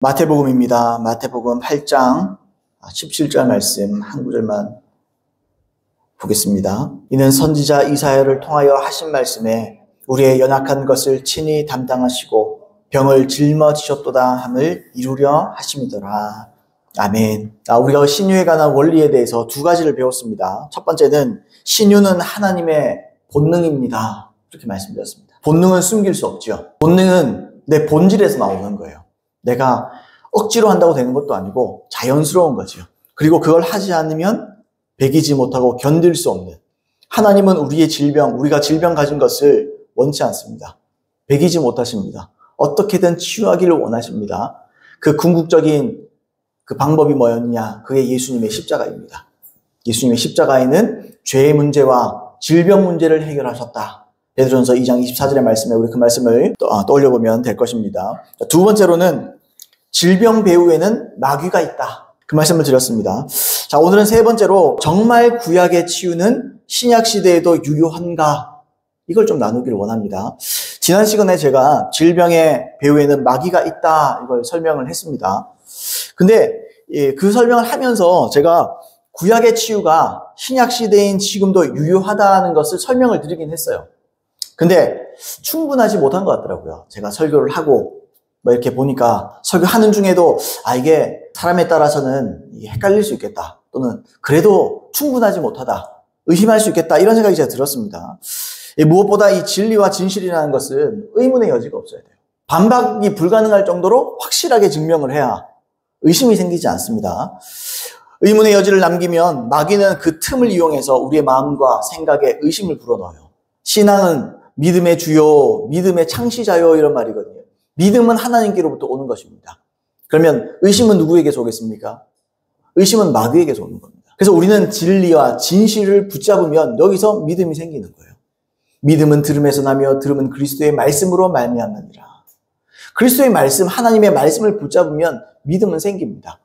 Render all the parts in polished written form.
마태복음입니다. 마태복음 8장 17절 말씀 한 구절만 보겠습니다. 이는 선지자 이사야를 통하여 하신 말씀에 우리의 연약한 것을 친히 담당하시고 병을 짊어지셨도다 함을 이루려 하심이더라. 아멘. 우리가 신유에 관한 원리에 대해서 두 가지를 배웠습니다. 첫 번째는 신유는 하나님의 본능입니다. 이렇게 말씀드렸습니다. 본능은 숨길 수 없죠. 본능은 내 본질에서 나오는 거예요. 내가 억지로 한다고 되는 것도 아니고 자연스러운 거죠. 그리고 그걸 하지 않으면 배기지 못하고 견딜 수 없는, 하나님은 우리의 질병, 우리가 질병 가진 것을 원치 않습니다. 배기지 못하십니다. 어떻게든 치유하기를 원하십니다. 그 궁극적인 그 방법이 뭐였냐? 그게 예수님의 십자가입니다. 예수님의 십자가에는 죄의 문제와 질병 문제를 해결하셨다. 베드로전서 2장 24절의 말씀에 우리 그 말씀을 떠올려보면 될 것입니다. 두 번째로는 질병 배후에는 마귀가 있다. 그 말씀을 드렸습니다. 자, 오늘은 세 번째로 정말 구약의 치유는 신약 시대에도 유효한가? 이걸 좀 나누기를 원합니다. 지난 시간에 제가 질병의 배후에는 마귀가 있다. 이걸 설명을 했습니다. 근데 그 설명을 하면서 제가 구약의 치유가 신약 시대인 지금도 유효하다는 것을 설명을 드리긴 했어요. 근데 충분하지 못한 것 같더라고요. 제가 설교를 하고 이렇게 보니까 설교하는 중에도 이게 사람에 따라서는 헷갈릴 수 있겠다, 또는 그래도 충분하지 못하다, 의심할 수 있겠다, 이런 생각이 제가 들었습니다. 무엇보다 이 진리와 진실이라는 것은 의문의 여지가 없어야 돼요. 반박이 불가능할 정도로 확실하게 증명을 해야 의심이 생기지 않습니다. 의문의 여지를 남기면 마귀는 그 틈을 이용해서 우리의 마음과 생각에 의심을 불어넣어요. 신앙은 믿음의 주요, 믿음의 창시자요, 이런 말이거든요. 믿음은 하나님께로부터 오는 것입니다. 그러면 의심은 누구에게서 오겠습니까? 의심은 마귀에게서 오는 겁니다. 그래서 우리는 진리와 진실을 붙잡으면 여기서 믿음이 생기는 거예요. 믿음은 들음에서 나며 들음은 그리스도의 말씀으로 말미암느니라. 그리스도의 말씀, 하나님의 말씀을 붙잡으면 믿음은 생깁니다.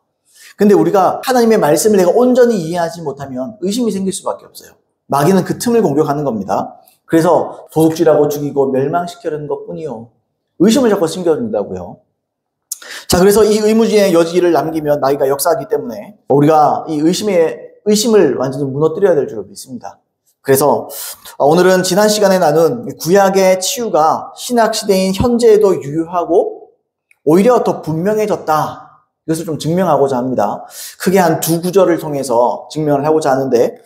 근데 우리가 하나님의 말씀을 내가 온전히 이해하지 못하면 의심이 생길 수밖에 없어요. 마귀는 그 틈을 공격하는 겁니다. 그래서 도둑질하고 죽이고 멸망시키려는 것뿐이요, 의심을 자꾸 심겨준다고요. 자, 그래서 이 의무지의 여지를 남기면 마귀가 역사하기 때문에 우리가 이 의심을 완전히 무너뜨려야 될 줄 믿습니다. 그래서 오늘은 지난 시간에 나눈 구약의 치유가 신약 시대인 현재에도 유효하고 오히려 더 분명해졌다, 이것을 좀 증명하고자 합니다. 크게 한 두 구절을 통해서 증명을 하고자 하는데,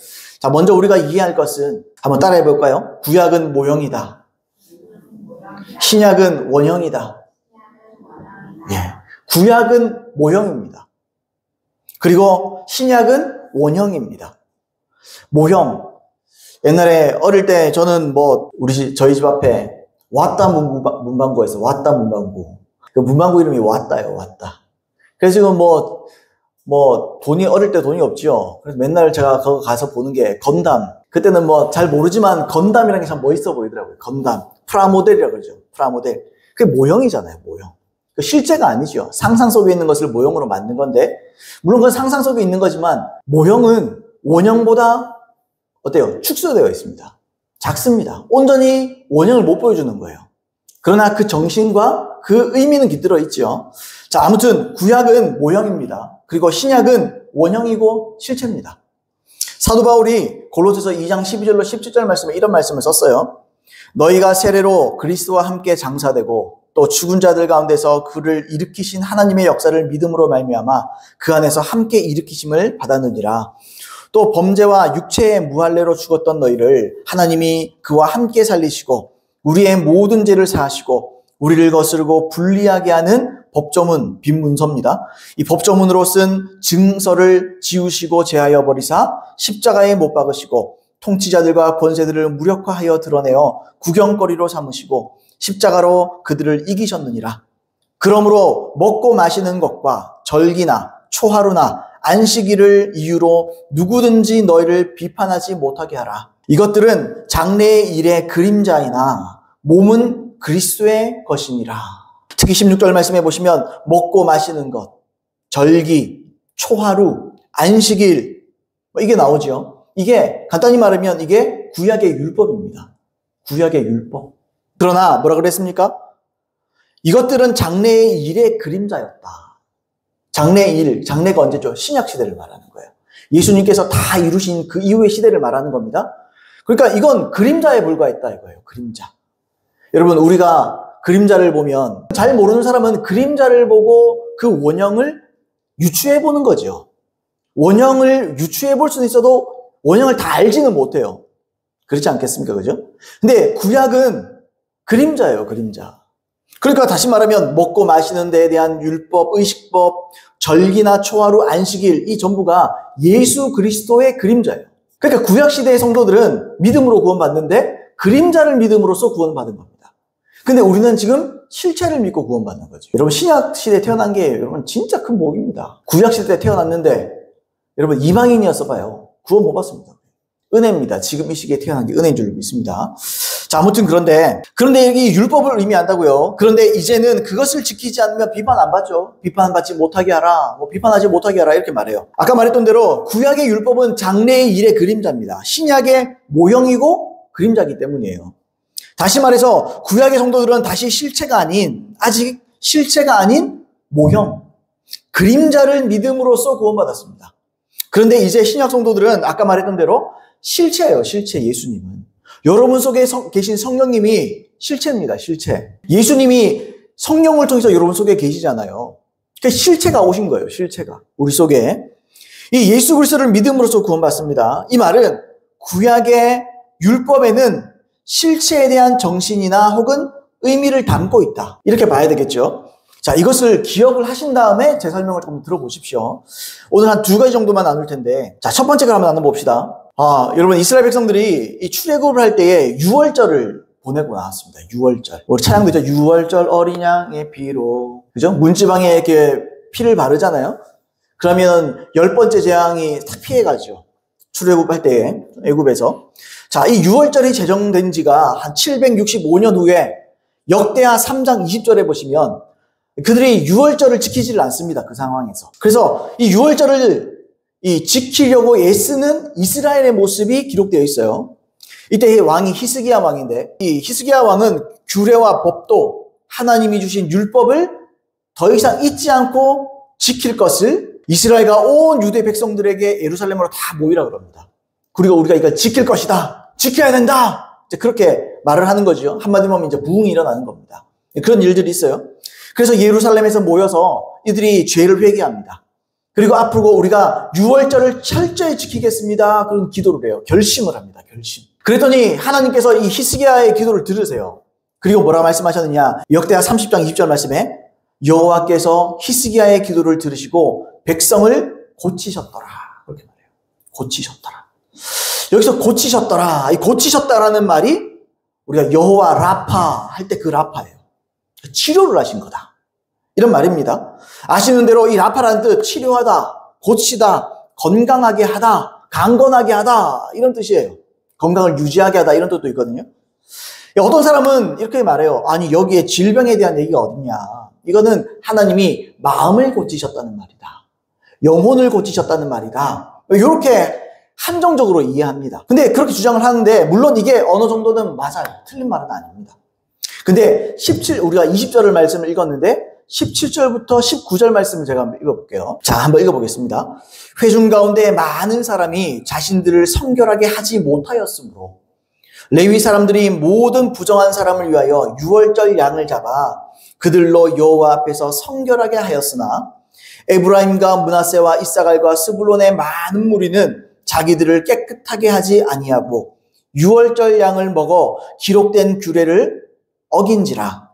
자, 먼저 우리가 이해할 것은 한번 따라해 볼까요? 구약은 모형이다, 신약은 원형이다. 예, 구약은 모형입니다. 그리고 신약은 원형입니다. 모형. 옛날에 어릴 때 저는 저희 집 앞에 왔다 문방구에서 왔다 문방구. 그 문방구 이름이 왔다요, 왔다. 그래서 지금 어릴 때 돈이 없죠. 그래서 맨날 제가 거기 가서 보는 게 건담. 그때는 잘 모르지만 건담이라는 게 참 멋있어 보이더라고요. 건담. 프라모델이라고 그러죠. 프라모델. 그게 모형이잖아요, 모형. 실제가 아니죠. 상상 속에 있는 것을 모형으로 만든 건데, 물론 그건 상상 속에 있는 거지만, 모형은 원형보다 어때요? 축소되어 있습니다. 작습니다. 온전히 원형을 못 보여주는 거예요. 그러나 그 정신과 그 의미는 깃들어 있죠. 자, 아무튼 구약은 모형입니다. 그리고 신약은 원형이고 실체입니다. 사도 바울이 골로새서 2장 12절로 17절 말씀에 이런 말씀을 썼어요. 너희가 세례로 그리스도와 함께 장사되고 또 죽은 자들 가운데서 그를 일으키신 하나님의 역사를 믿음으로 말미암아 그 안에서 함께 일으키심을 받았느니라. 또 범죄와 육체의 무할례로 죽었던 너희를 하나님이 그와 함께 살리시고 우리의 모든 죄를 사하시고 우리를 거스르고 불리하게 하는 법조문, 빈 문서입니다. 이 법조문으로 쓴 증서를 지우시고 제하여 버리사 십자가에 못 박으시고 통치자들과 권세들을 무력화하여 드러내어 구경거리로 삼으시고 십자가로 그들을 이기셨느니라. 그러므로 먹고 마시는 것과 절기나 초하루나 안식일을 이유로 누구든지 너희를 비판하지 못하게 하라. 이것들은 장래의 일의 그림자이나 몸은 그리스도의 것이니라. 특히 16절 말씀해 보시면 먹고 마시는 것, 절기, 초하루, 안식일, 이게 나오죠. 이게 간단히 말하면 이게 구약의 율법입니다. 구약의 율법. 그러나 뭐라 그랬습니까? 이것들은 장래의 일의 그림자였다. 장래일, 장래가 언제죠? 신약 시대를 말하는 거예요. 예수님께서 다 이루신 그 이후의 시대를 말하는 겁니다. 그러니까 이건 그림자에 불과했다 이거예요. 그림자. 여러분, 우리가 그림자를 보면 잘 모르는 사람은 그림자를 보고 그 원형을 유추해 보는 거죠. 원형을 유추해 볼 수는 있어도 원형을 다 알지는 못해요. 그렇지 않겠습니까? 그죠? 근데 구약은 그림자예요, 그림자. 그러니까 다시 말하면 먹고 마시는 데에 대한 율법, 의식법, 절기나 초하루, 안식일, 이 전부가 예수 그리스도의 그림자예요. 그러니까 구약시대의 성도들은 믿음으로 구원받는데 그림자를 믿음으로써 구원받은 겁니다. 근데 우리는 지금 실체를 믿고 구원받는 거죠. 여러분, 신약시대에 태어난 게 여러분 진짜 큰 복입니다. 구약시대에 태어났는데 여러분 이방인이었어 봐요. 구원 못 받습니다. 은혜입니다. 지금 이 시기에 태어난 게 은혜인 줄 믿습니다. 자, 아무튼 그런데 여기 율법을 의미한다고요. 그런데 이제는 그것을 지키지 않으면 비판 안 받죠. 비판받지 못하게 하라, 비판하지 못하게 하라 이렇게 말해요. 아까 말했던 대로 구약의 율법은 장래의 일의 그림자입니다. 신약의 모형이고 그림자이기 때문이에요. 다시 말해서 구약의 성도들은 다시 실체가 아닌, 아직 실체가 아닌 모형, 그림자를 믿음으로써 구원받았습니다. 그런데 이제 신약 성도들은 아까 말했던 대로 실체예요. 실체. 예수님은 여러분 속에 계신 성령님이 실체입니다. 실체. 예수님이 성령을 통해서 여러분 속에 계시잖아요. 그러니까 실체가 오신 거예요. 실체가 우리 속에. 이 예수 그리스도를 믿음으로써 구원받습니다. 이 말은 구약의 율법에는 실체에 대한 정신이나 혹은 의미를 담고 있다, 이렇게 봐야 되겠죠. 자, 이것을 기억을 하신 다음에 제 설명을 좀 들어보십시오. 오늘 한 2가지 정도만 나눌 텐데, 자, 첫 번째 걸 한번 나눠봅시다. 여러분, 이스라엘 백성들이 이 출애굽을 할 때에 유월절을 보내고 나왔습니다. 유월절. 우리 찬양도 있죠. 유월절 어린 양의 피로. 그죠? 문지방에 이렇게 피를 바르잖아요. 그러면 10번째 재앙이 탁 피해가죠. 출애굽할 때에, 애굽에서. 자, 이 유월절이 제정된 지가 한 765년 후에 역대하 3장 20절에 보시면 그들이 유월절을 지키지를 않습니다. 그 상황에서. 그래서 이 유월절을 지키려고 애쓰는 이스라엘의 모습이 기록되어 있어요. 이때 왕이 히스기야 왕인데, 이 히스기야 왕은 규례와 법도 하나님이 주신 율법을 더 이상 잊지 않고 지킬 것을 이스라엘과 온 유대 백성들에게 예루살렘으로 다 모이라 그럽니다. 그리고 우리가 이걸 지킬 것이다, 지켜야 된다, 이제 그렇게 말을 하는 거죠. 한마디로 하면 이제 부흥이 일어나는 겁니다. 그런 일들이 있어요. 그래서 예루살렘에서 모여서 이들이 죄를 회개합니다. 그리고 앞으로 우리가 유월절을 철저히 지키겠습니다, 그런 기도를 해요. 결심을 합니다. 결심. 그랬더니 하나님께서 이 히스기야의 기도를 들으세요. 그리고 뭐라고 말씀하셨느냐, 역대하 30장 20절 말씀에 여호와께서 히스기야의 기도를 들으시고 백성을 고치셨더라, 그렇게 말해요. 고치셨더라. 여기서 고치셨더라, 이 고치셨다라는 말이 우리가 여호와 라파 할 때 그 라파예요. 치료를 하신 거다, 이런 말입니다. 아시는 대로 이 라파라는 뜻, 치료하다, 고치다, 건강하게 하다, 강건하게 하다, 이런 뜻이에요. 건강을 유지하게 하다, 이런 뜻도 있거든요. 어떤 사람은 이렇게 말해요. 아니, 여기에 질병에 대한 얘기가 어딨냐. 이거는 하나님이 마음을 고치셨다는 말이다, 영혼을 고치셨다는 말이다, 이렇게 한정적으로 이해합니다. 근데 그렇게 주장을 하는데, 물론 이게 어느 정도는 맞아요. 틀린 말은 아닙니다. 근데 우리가 20절을 말씀을 읽었는데 17절부터 19절 말씀을 제가 한번 읽어볼게요. 자, 한번 읽어보겠습니다. 회중 가운데 많은 사람이 자신들을 성결하게 하지 못하였으므로 레위 사람들이 모든 부정한 사람을 위하여 유월절 양을 잡아 그들로 여호와 앞에서 성결하게 하였으나 에브라임과 므낫세와 이사갈과 스불론의 많은 무리는 자기들을 깨끗하게 하지 아니하고 유월절 양을 먹어 기록된 규례를 어긴지라.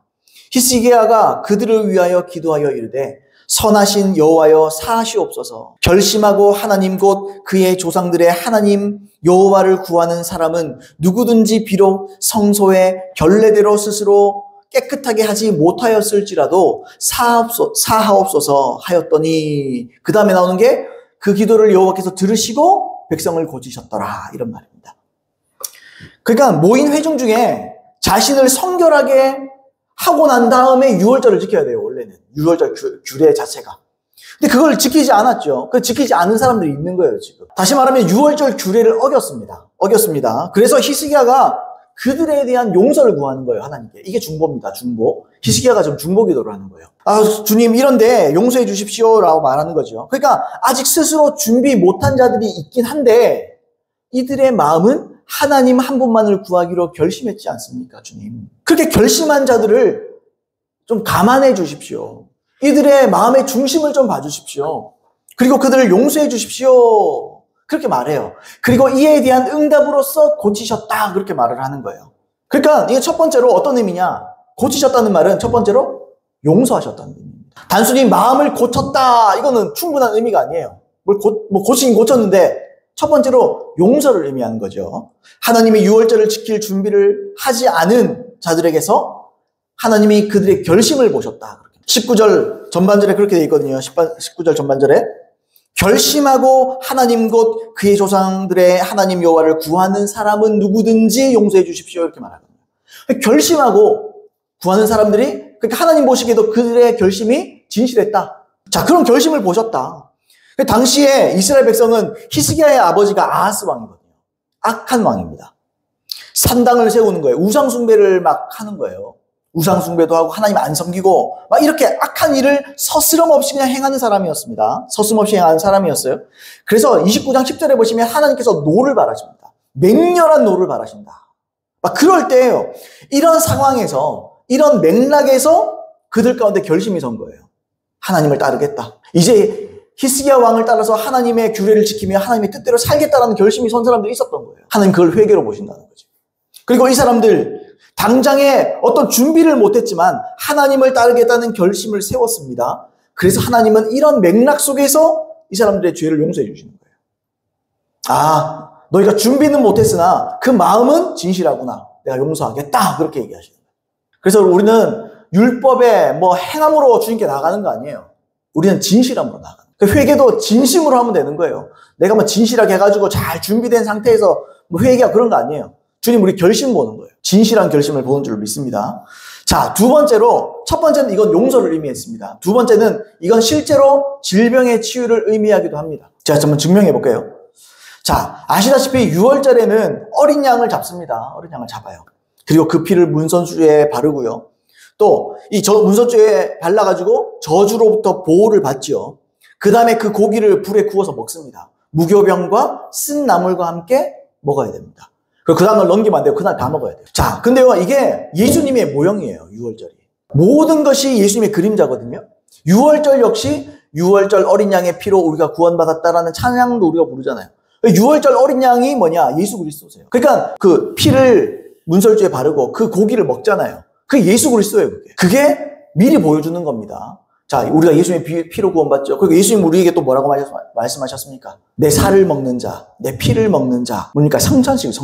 히스기야가 그들을 위하여 기도하여 이르되 선하신 여호와여 사하시옵소서. 결심하고 하나님 곧 그의 조상들의 하나님 여호와를 구하는 사람은 누구든지 비록 성소의 결례대로 스스로 깨끗하게 하지 못하였을지라도 사하옵소서 하였더니, 그 다음에 나오는 게 그 기도를 여호와께서 들으시고 백성을 고치셨더라, 이런 말입니다. 그러니까 모인 회중 중에 자신을 성결하게 하고 난 다음에 유월절을 지켜야 돼요. 원래는 유월절 규례 자체가. 근데 그걸 지키지 않았죠. 그 지키지 않은 사람들이 있는 거예요, 지금. 다시 말하면 유월절 규례를 어겼습니다. 그래서 히스기야가 그들에 대한 용서를 구하는 거예요, 하나님께. 이게 중보입니다, 중보. 히스기야가 좀 중보 기도를 하는 거예요. 아, 주님, 이런데 용서해 주십시오. 라고 말하는 거죠. 그러니까 아직 스스로 준비 못한 자들이 있긴 한데, 이들의 마음은 하나님 한 분만을 구하기로 결심했지 않습니까, 주님? 그렇게 결심한 자들을 좀 감안해 주십시오. 이들의 마음의 중심을 좀 봐주십시오. 그리고 그들을 용서해 주십시오. 그렇게 말해요. 그리고 이에 대한 응답으로서 고치셨다. 그렇게 말을 하는 거예요. 그러니까 이게 첫 번째로 어떤 의미냐? 고치셨다는 말은 첫 번째로 용서하셨다는 의미입니다. 단순히 마음을 고쳤다. 이거는 충분한 의미가 아니에요. 고치긴 고쳤는데 첫 번째로 용서를 의미하는 거죠. 하나님이 유월절을 지킬 준비를 하지 않은 자들에게서 하나님이 그들의 결심을 보셨다. 19절 전반절에 그렇게 되어 있거든요. 19절 전반절에 결심하고 하나님 곧 그의 조상들의 하나님 여호와를 구하는 사람은 누구든지 용서해 주십시오. 이렇게 말하거든요. 결심하고 구하는 사람들이 그러니까 하나님 보시기에도 그들의 결심이 진실했다. 자, 그런 결심을 보셨다. 당시에 이스라엘 백성은 히스기야의 아버지가 아하스 왕이거든요. 악한 왕입니다. 산당을 세우는 거예요. 우상 숭배를 막 하는 거예요. 우상 숭배도 하고 하나님 안 섬기고 막 이렇게 악한 일을 서스럼없이 그냥 행하는 사람이었습니다. 서슴없이 행하는 사람이었어요. 그래서 29장 10절에 보시면 하나님께서 노를 바라십니다. 맹렬한 노를 바라신다. 막 그럴 때예요. 이런 상황에서 이런 맥락에서 그들 가운데 결심이 선 거예요. 하나님을 따르겠다. 이제 히스기야 왕을 따라서 하나님의 규례를 지키며 하나님의 뜻대로 살겠다라는 결심이 선 사람들이 있었던 거예요. 하나님 그걸 회개로 보신다는 거죠. 그리고 이 사람들 당장에 어떤 준비를 못했지만 하나님을 따르겠다는 결심을 세웠습니다. 그래서 하나님은 이런 맥락 속에서 이 사람들의 죄를 용서해 주시는 거예요. 아, 너희가 준비는 못했으나 그 마음은 진실하구나. 내가 용서하겠다. 그렇게 얘기하시는 거예요. 그래서 우리는 율법의 행함으로 주님께 나가는 거 아니에요. 우리는 진실함으로 나가는 거예요. 그 회개도 진심으로 하면 되는 거예요. 내가 진실하게 해가지고 잘 준비된 상태에서 회개하고 그런 거 아니에요. 주님 우리 결심 보는 거예요. 진실한 결심을 보는 줄 믿습니다. 자, 두 번째로 첫 번째는 이건 용서를 의미했습니다. 두 번째는 이건 실제로 질병의 치유를 의미하기도 합니다. 제가 한번 증명해 볼게요. 자, 아시다시피 6월절에는 어린 양을 잡습니다. 어린 양을 잡아요. 그리고 그 피를 문선주에 바르고요. 또 이 문선주에 발라가지고 저주로부터 보호를 받지요. 그 다음에 그 고기를 불에 구워서 먹습니다. 무교병과 쓴 나물과 함께 먹어야 됩니다. 그 다음날 넘기면 안 돼요. 그날 다 먹어야 돼요. 자, 근데요, 이게 예수님의 모형이에요. 6월절이. 모든 것이 예수님의 그림자거든요. 6월절 역시 6월절 어린 양의 피로 우리가 구원받았다라는 찬양도 우리가 부르잖아요. 6월절 어린 양이 뭐냐? 예수 그리스도세요. 그러니까 그 피를 문설주에 바르고 그 고기를 먹잖아요. 그게 예수 그리스도예요. 그게 미리 보여주는 겁니다. 자, 우리가 예수님의 피로 구원받죠. 그리고 예수님 우리에게 또 뭐라고 말씀하셨습니까? 내 살을 먹는 자, 내 피를 먹는 자. 뭡니까? 성찬식.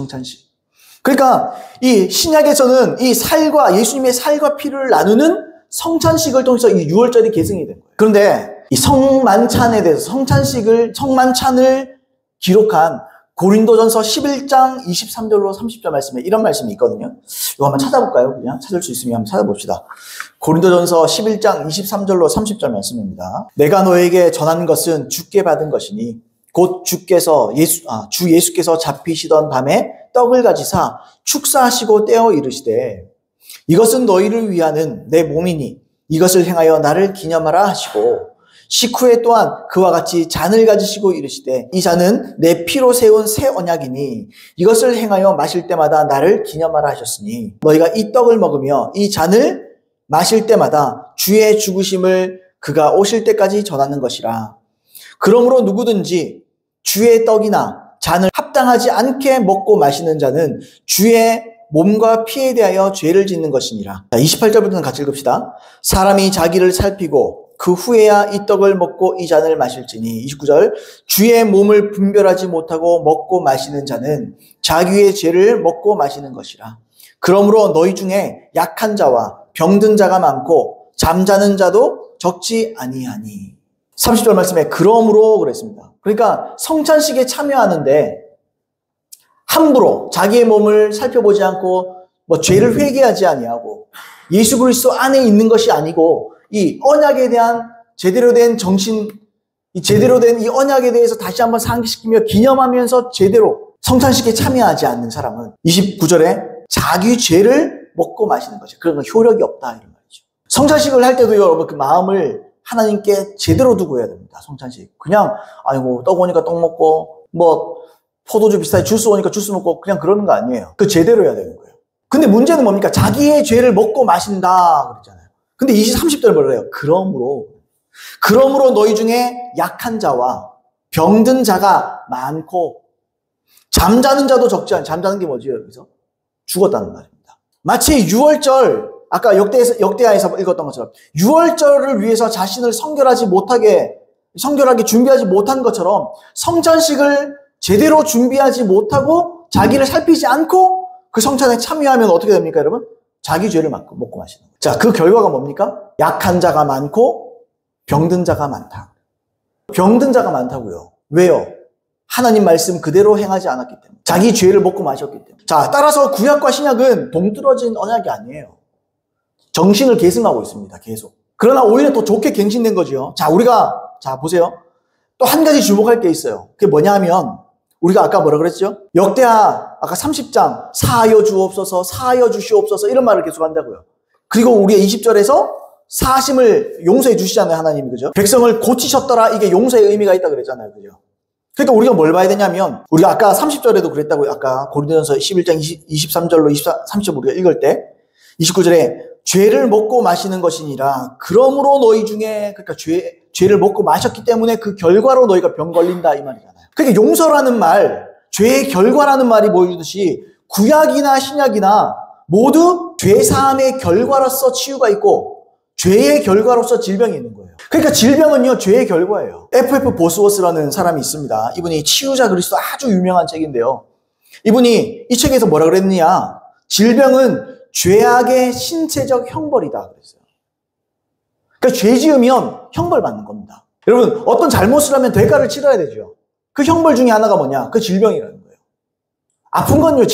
그러니까 이 신약에서는 이 살과 예수님의 살과 피를 나누는 성찬식을 통해서 이 6월절이 계승이 된 거예요. 그런데 이 성만찬에 대해서 성만찬을 기록한 고린도전서 11장 23절로 30절 말씀에 이런 말씀이 있거든요. 이거 한번 찾아볼까요? 그냥 찾을 수 있으면 한번 찾아봅시다. 고린도전서 11장 23절로 30절 말씀입니다. 내가 너에게 전한 것은 주께 받은 것이니 곧 주 예수께서 잡히시던 밤에 떡을 가지사 축사하시고 떼어 이르시되 이것은 너희를 위하는 내 몸이니 이것을 행하여 나를 기념하라 하시고 식후에 또한 그와 같이 잔을 가지시고 이르시되 이 잔은 내 피로 세운 새 언약이니 이것을 행하여 마실 때마다 나를 기념하라 하셨으니 너희가 이 떡을 먹으며 이 잔을 마실 때마다 주의 죽으심을 그가 오실 때까지 전하는 것이라. 그러므로 누구든지 주의 떡이나 잔을 합당하지 않게 먹고 마시는 자는 주의 몸과 피에 대하여 죄를 짓는 것이니라. 28절부터는 같이 읽읍시다. 사람이 자기를 살피고 그 후에야 이 떡을 먹고 이 잔을 마실지니. 29절 주의 몸을 분별하지 못하고 먹고 마시는 자는 자기의 죄를 먹고 마시는 것이라. 그러므로 너희 중에 약한 자와 병든 자가 많고 잠자는 자도 적지 아니하니. 30절 말씀에 그러므로 그랬습니다. 그러니까 성찬식에 참여하는데 함부로 자기의 몸을 살펴보지 않고 죄를 회개하지 아니하고 예수 그리스도 안에 있는 것이 아니고 이 언약에 대한 제대로 된 제대로 된 이 언약에 대해서 다시 한번 상기시키며 기념하면서 제대로 성찬식에 참여하지 않는 사람은 29절에 자기 죄를 먹고 마시는 거죠. 그런 효력이 없다 이런 말이죠. 성찬식을 할 때도 여러분 그 마음을 하나님께 제대로 두고 해야 됩니다. 성찬식. 그냥 아이고 떡 오니까 떡 먹고 뭐 포도주 비슷하게 주스 오니까 주스 먹고 그냥 그러는 거 아니에요. 그 제대로 해야 되는 거예요. 근데 문제는 뭡니까? 자기의 죄를 먹고 마신다 그랬잖아요. 근데 30절에 뭐라 해요? 그러므로 너희 중에 약한 자와 병든 자가 많고 잠자는 자도 적지 않아. 잠자는 게 뭐지 여기서? 죽었다는 말입니다. 마치 유월절 아까 역대하에서 읽었던 것처럼 유월절을 위해서 자신을 성결하게 준비하지 못한 것처럼 성찬식을 제대로 준비하지 못하고 자기를 살피지 않고 그 성찬에 참여하면 어떻게 됩니까 여러분? 자기 죄를 먹고 마시는 거예요. 자, 그 결과가 뭡니까? 약한 자가 많고 병든 자가 많다. 병든 자가 많다고요. 왜요? 하나님 말씀 그대로 행하지 않았기 때문에. 자기 죄를 먹고 마셨기 때문에. 자, 따라서 구약과 신약은 동떨어진 언약이 아니에요. 정신을 계승하고 있습니다. 계속. 그러나 오히려 더 좋게 갱신된 거죠. 자, 보세요. 또 한 가지 주목할 게 있어요. 그게 뭐냐 하면 우리가 아까 뭐라 그랬죠? 역대하 아까 30장 사하여 주옵소서 사하여 주시옵소서 이런 말을 계속 한다고요. 그리고 우리의 20절에서 사하심을 용서해 주시잖아요. 하나님이. 그죠? 백성을 고치셨더라. 이게 용서의 의미가 있다 그랬잖아요. 그죠? 그러니까 우리가 뭘 봐야 되냐면 우리가 아까 30절에도 그랬다고요. 아까 고린도전서 11장 23절로 30절 우리가 읽을 때 29절에 죄를 먹고 마시는 것이니라. 그러므로 너희 중에 그러니까 죄를 먹고 마셨기 때문에 그 결과로 너희가 병 걸린다 이 말이잖아요. 그러니까 용서라는 말, 죄의 결과라는 말이 보여주듯이 구약이나 신약이나 모두 죄사함의 결과로서 치유가 있고 죄의 결과로서 질병이 있는 거예요. 그러니까 질병은요 죄의 결과예요. F.F. 보스워스라는 사람이 있습니다. 이분이 치유자 그리스도 아주 유명한 책인데요. 이분이 이 책에서 뭐라 그랬느냐? 질병은 죄악의 신체적 형벌이다 그랬어요. 그러니까 죄 지으면 형벌 받는 겁니다. 여러분 어떤 잘못을 하면 대가를 치러야 되죠. 그 형벌 중에 하나가 뭐냐? 그 질병이라는 거예요. 아픈 건요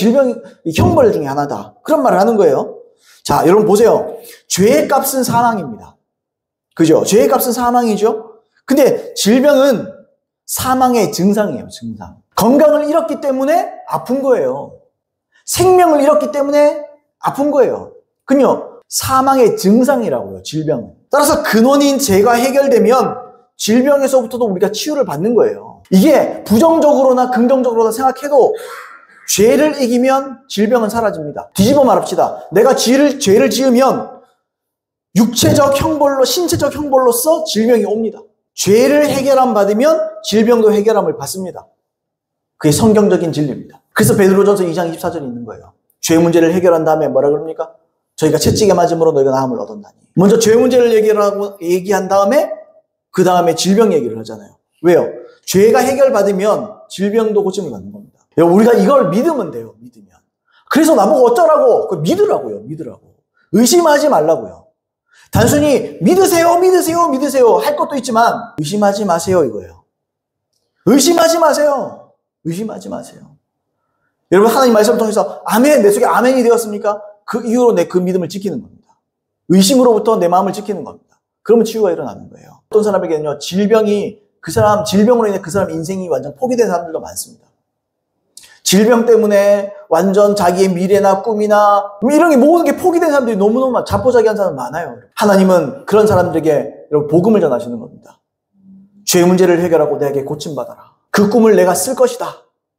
형벌 중에 하나다. 그런 말을 하는 거예요. 자, 여러분 보세요. 죄의 값은 사망입니다. 그죠? 죄의 값은 사망이죠? 근데 질병은 사망의 증상이에요, 증상. 건강을 잃었기 때문에 아픈 거예요. 생명을 잃었기 때문에 아픈 거예요. 그요 사망의 증상이라고요, 질병은. 따라서 근원인 죄가 해결되면 질병에서부터도 우리가 치유를 받는 거예요. 이게 부정적으로나 긍정적으로나 생각해도 죄를 이기면 질병은 사라집니다. 뒤집어 말합시다. 내가 죄를 지으면 육체적 형벌로, 신체적 형벌로서 질병이 옵니다. 죄를 해결함 받으면 질병도 해결함을 받습니다. 그게 성경적인 진리입니다. 그래서 베드로전서 2장 24절에 있는 거예요. 죄 문제를 해결한 다음에 뭐라 그럽니까? 저희가 채찍에 맞음으로 너희가 나음을 얻었나니. 먼저 죄 문제를 얘기한 다음에 그 다음에 질병 얘기를 하잖아요. 왜요? 죄가 해결받으면 질병도 고침을 받는 겁니다. 우리가 이걸 믿으면 돼요. 믿으면. 그래서 나보고 어쩌라고? 믿으라고요. 의심하지 말라고요. 단순히 믿으세요 할 것도 있지만 의심하지 마세요 이거예요. 의심하지 마세요. 여러분 하나님 말씀을 통해서 아멘, 내 속에 아멘이 되었습니까? 그 이후로 내 그 믿음을 지키는 겁니다. 의심으로부터 내 마음을 지키는 겁니다. 그러면 치유가 일어나는 거예요. 어떤 사람에게는요 질병으로 인해 그 사람 인생이 완전 포기된 사람들도 많습니다. 질병 때문에 완전 자기의 미래나 꿈이나 이런 게 모든 게 포기된 사람들이 너무너무 자포자기한 사람 많아요. 하나님은 그런 사람들에게 여러분 복음을 전하시는 겁니다. 죄 문제를 해결하고 내게 고침받아라. 그 꿈을 내가 쓸 것이다.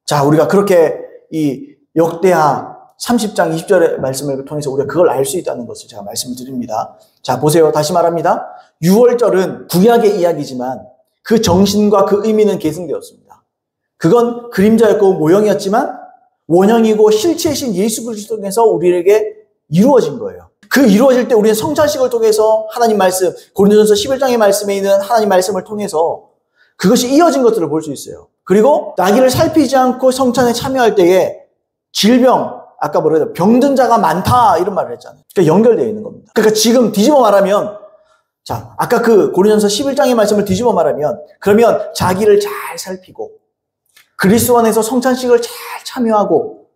자, 우리가 그렇게 이 역대하 30장 20절의 말씀을 통해서 우리가 그걸 알 수 있다는 것을 제가 말씀을 드립니다. 자, 보세요. 다시 말합니다. 유월절은 구약의 이야기지만 그 정신과 그 의미는 계승되었습니다. 그건 그림자였고 모형이었지만 원형이고 실체이신 예수 그리스도 통해서 우리에게 이루어진 거예요. 그 이루어질 때 우리는 성찬식을 통해서 하나님 말씀, 고린도전서 11장의 말씀에 있는 하나님 말씀을 통해서 그것이 이어진 것들을 볼 수 있어요. 그리고 나기를 살피지 않고 성찬에 참여할 때에 질병, 아까 뭐라 해야 돼? 병든 자가 많다 이런 말을 했잖아요. 그러니까 연결되어 있는 겁니다. 그러니까 지금 뒤집어 말하면 자, 아까 그 고린도전서 11장의 말씀을 뒤집어 말하면 그러면 자기를 잘 살피고 그리스도 안에서 성찬식을 잘 참여하고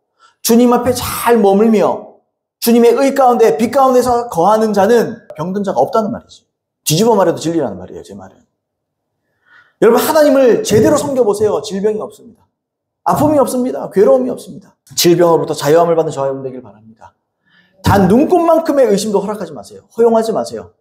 주님 앞에 잘 머물며 주님의 의 가운데 빛 가운데서 거하는 자는 병든 자가 없다는 말이죠. 뒤집어 말해도 진리라는 말이에요. 제 말은. 여러분 하나님을 제대로 섬겨보세요. 질병이 없습니다. 아픔이 없습니다. 괴로움이 없습니다. 질병으로부터 자유함을 받는 저와 여러분 되길 바랍니다. 단 눈꽃만큼의 의심도 허락하지 마세요. 허용하지 마세요.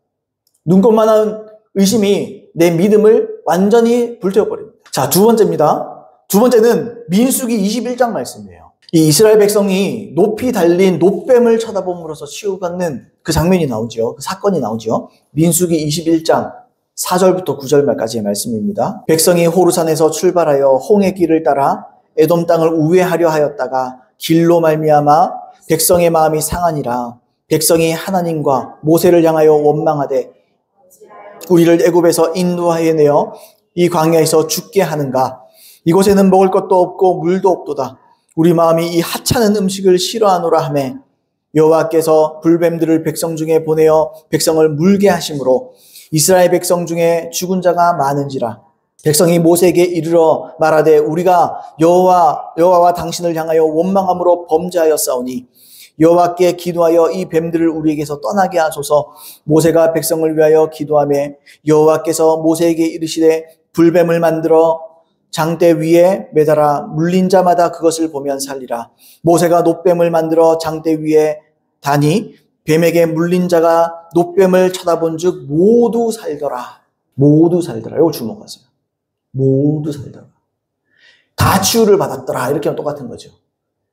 눈꽃만한 의심이 내 믿음을 완전히 불태워버립니다. 자, 두 번째입니다. 두 번째는 민수기 21장 말씀이에요. 이 이스라엘 백성이 높이 달린 놋뱀을 쳐다봄으로써 치유받는 그 장면이 나오죠. 그 사건이 나오죠. 민수기 21장 4절부터 9절 말까지의 말씀입니다. 백성이 호르산에서 출발하여 홍해 길을 따라 에돔 땅을 우회하려 하였다가 길로 말미암아 백성의 마음이 상하니라. 백성이 하나님과 모세를 향하여 원망하되 우리를 애굽에서 인도하여 내어 이 광야에서 죽게 하는가. 이곳에는 먹을 것도 없고 물도 없도다. 우리 마음이 이 하찮은 음식을 싫어하노라 하매 여호와께서 불뱀들을 백성 중에 보내어 백성을 물게 하심으로 이스라엘 백성 중에 죽은 자가 많은지라. 백성이 모세에게 이르러 말하되 우리가 여호와와 당신을 향하여 원망함으로 범죄하였사오니 여호와께 기도하여 이 뱀들을 우리에게서 떠나게 하소서. 모세가 백성을 위하여 기도하매 여호와께서 모세에게 이르시되 불뱀을 만들어 장대 위에 매달아 물린 자마다 그것을 보면 살리라. 모세가 놋뱀을 만들어 장대 위에 다니 뱀에게 물린 자가 놋뱀을 쳐다본 즉 모두 살더라. 모두 살더라. 이거 주목하세요. 모두 살더라. 다 치유를 받았더라. 이렇게 하면 똑같은 거죠.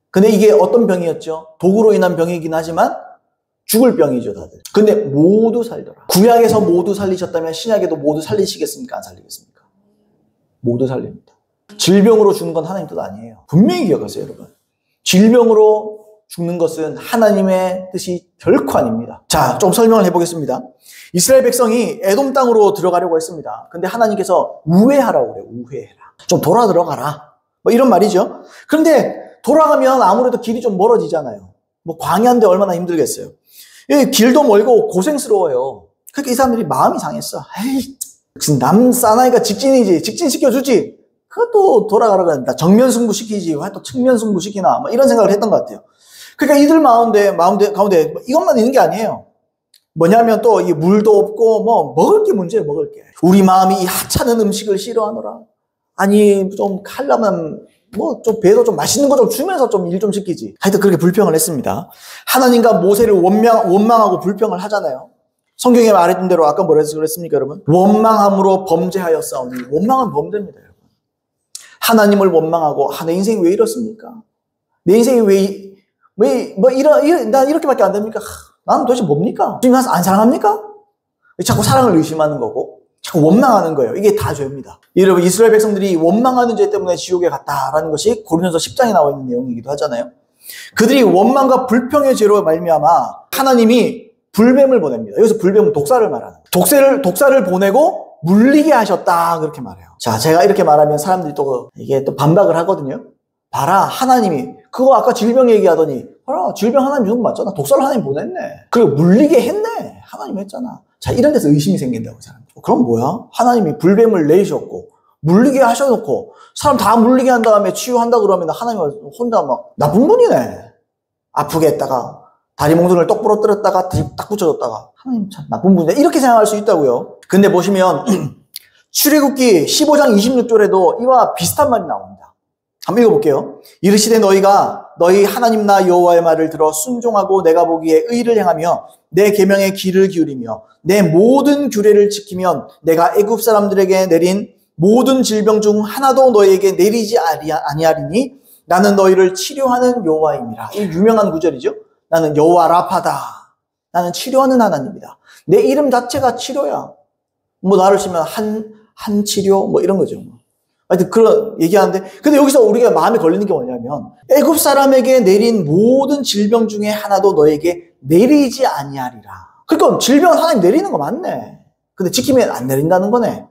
근데 이게 어떤 병이었죠? 독으로 인한 병이긴 하지만 죽을 병이죠, 다들. 근데 모두 살더라. 구약에서 모두 살리셨다면 신약에도 모두 살리시겠습니까? 안 살리겠습니까? 모두 살립니다. 질병으로 죽는 건 하나님 뜻 아니에요. 분명히 기억하세요, 여러분. 질병으로 죽는 것은 하나님의 뜻이 결코 아닙니다. 자, 좀 설명을 해보겠습니다. 이스라엘 백성이 에돔 땅으로 들어가려고 했습니다. 근데 하나님께서 우회하라고 그래요. 우회해라. 좀 돌아 들어가라. 뭐 이런 말이죠. 그런데 돌아가면 아무래도 길이 좀 멀어지잖아요. 뭐 광야인데 얼마나 힘들겠어요. 길도 멀고 고생스러워요. 그러니까 이 사람들이 마음이 상했어. 에이, 남 사나이가 직진이지. 직진시켜주지. 그것도 돌아가라고 한다. 정면 승부시키지. 왜 또 측면 승부시키나. 뭐 이런 생각을 했던 것 같아요. 그러니까 이들 가운데 이것만 있는 게 아니에요. 뭐냐면 또 이 물도 없고 뭐 먹을 게 문제예요. 먹을 게. 우리 마음이 이 하찮은 음식을 싫어하노라. 아니 좀 칼라면 뭐 좀 배도 좀 맛있는 거 좀 주면서 좀 일 좀 시키지. 하여튼 그렇게 불평을 했습니다. 하나님과 모세를 원망하고 불평을 하잖아요. 성경에 말했던 대로 아까 뭐라 그랬습니까, 여러분? 원망함으로 범죄하였사오니. 원망은 범죄입니다, 여러분. 하나님을 원망하고 내 인생이 왜 이렇습니까? 내 인생이 나 이렇게밖에 안 됩니까? 나는 도대체 뭡니까? 지금 안 사랑합니까? 자꾸 사랑을 의심하는 거고 자꾸 원망하는 거예요. 이게 다 죄입니다. 여러분, 이스라엘 백성들이 원망하는 죄 때문에 지옥에 갔다라는 것이 고린도서 10장에 나와 있는 내용이기도 하잖아요. 그들이 원망과 불평의 죄로 말미암아 하나님이 불뱀을 보냅니다. 여기서 불뱀은 독사를 말하는 거예요. 독사를 보내고 물리게 하셨다 그렇게 말해요. 자, 제가 이렇게 말하면 사람들이 이게 또 반박을 하거든요. 봐라, 하나님이 그거 아까 질병 얘기하더니 봐라, 질병 하나님 주는 거 맞잖아. 독사를 하나님 보냈네. 그리고 물리게 했네. 하나님 했잖아. 자, 이런 데서 의심이 생긴다고 사람들. 그럼 뭐야? 하나님이 불뱀을 내리셨고 물리게 하셔놓고 사람 다 물리게 한 다음에 치유한다 그러면 하나님은 혼자 막 나쁜 분이네. 아프게 했다가 다리 몽둥이를 똑 부러뜨렸다가 딱 붙여줬다가 하나님 참 나쁜 분이네. 이렇게 생각할 수 있다고요. 근데 보시면 출애굽기 15장 26절에도 이와 비슷한 말이 나옵니다. 한번 읽어볼게요. 이르시되 너희가 너희 하나님 나 여호와의 말을 들어 순종하고 내가 보기에 의를 행하며 내 계명의 귀를 기울이며 내 모든 규례를 지키면 내가 애굽 사람들에게 내린 모든 질병 중 하나도 너희에게 내리지 아니하리니 나는 너희를 치료하는 여호와임이라. 이 유명한 구절이죠. 나는 여호와 라파다. 나는 치료하는 하나님이다. 내 이름 자체가 치료야. 뭐 나를 치면 한 치료 뭐 이런 거죠. 하여튼 그런 얘기하는데, 근데 여기서 우리가 마음에 걸리는 게 뭐냐면 애굽 사람에게 내린 모든 질병 중에 하나도 너에게 내리지 아니하리라. 그러니까 질병은 하나님 내리는 거 맞네. 근데 지키면 안 내린다는 거네.